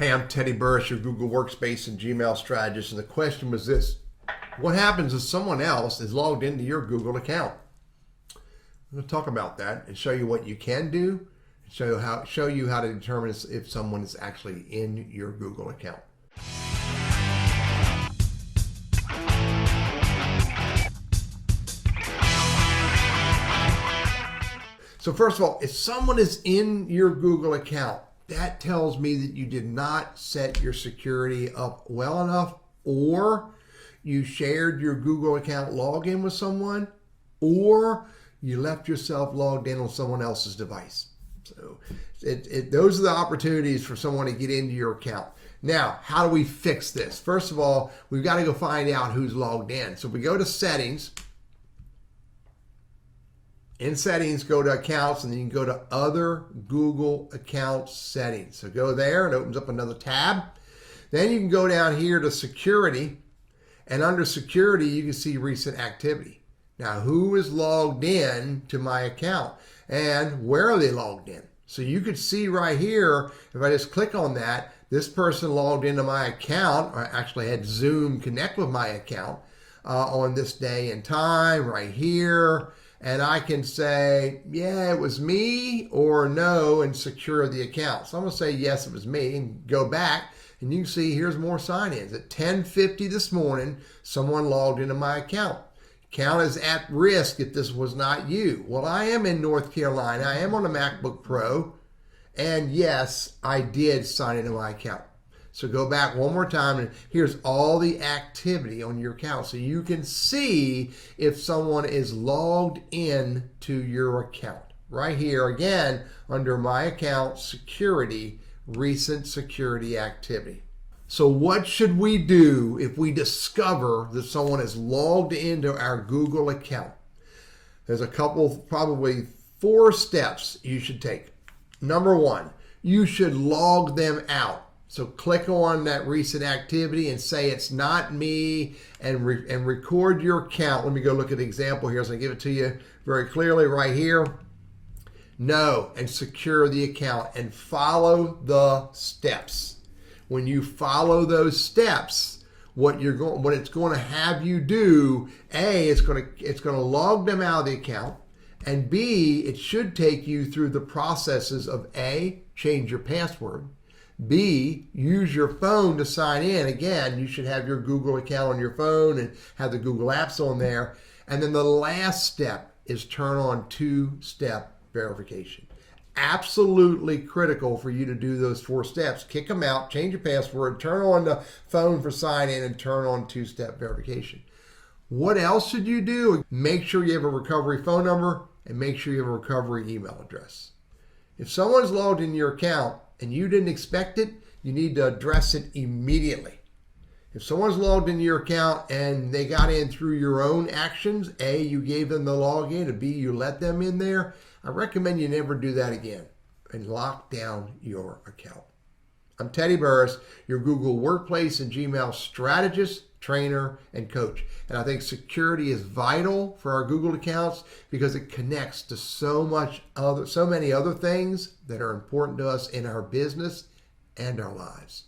Hey, I'm Teddy Burris, your Google Workspace and Gmail strategist, and the question was this: what happens if someone else is logged into your Google account? I'm going to talk about that and show you what you can do, and show you how to determine if someone is actually in your Google account. So first of all, if someone is in your Google account, that tells me that you did not set your security up well enough, or you shared your Google account login with someone, or you left yourself logged in on someone else's device. So those are the opportunities for someone to get into your account. Now, how do we fix this? First of all, we've got to go find out who's logged in. So we go to settings. In settings, go to accounts, and then you can go to other Google account settings. So go there, it opens up another tab. Then you can go down here to security, and under security, you can see recent activity. Now, who is logged in to my account and where are they logged in? So you could see right here, if I just click on that, this person logged into my account, or actually had Zoom connect with my account on this day and time right here. And I can say, yeah, it was me, or no, and secure the account. So I'm going to say, yes, it was me, and go back. And you can see here's more sign-ins. At 10:50 this morning, someone logged into my account. Account is at risk if this was not you. Well, I am in North Carolina. I am on a MacBook Pro. And yes, I did sign into my account. So go back one more time, and here's all the activity on your account. So you can see if someone is logged in to your account. Right here, again, under My Account, Security, Recent Security Activity. So what should we do if we discover that someone is logged into our Google account? There's a couple, probably 4 steps you should take. Number 1, you should log them out. So click on that recent activity and say it's not me, and record your account. Let me go look at the example here so I give it to you very clearly right here. No, and secure the account and follow the steps. When you follow those steps, what it's going to have you do, A, it's going to log them out of the account, and B, it should take you through the processes of A, change your password, B, use your phone to sign in. Again, you should have your Google account on your phone and have the Google apps on there. And then the last step is turn on 2-step verification. Absolutely critical for you to do those 4 steps. Kick them out, change your password, turn on the phone for sign in, and turn on 2-step verification. What else should you do? Make sure you have a recovery phone number and make sure you have a recovery email address. If someone's logged in your account and you didn't expect it, you need to address it immediately. If someone's logged into your account and they got in through your own actions, A, you gave them the login, and B, you let them in there, I recommend you never do that again and lock down your account. I'm Teddy Burris, your Google Workplace and Gmail strategist, trainer, and coach. And I think security is vital for our Google accounts because it connects to so many other things that are important to us in our business and our lives.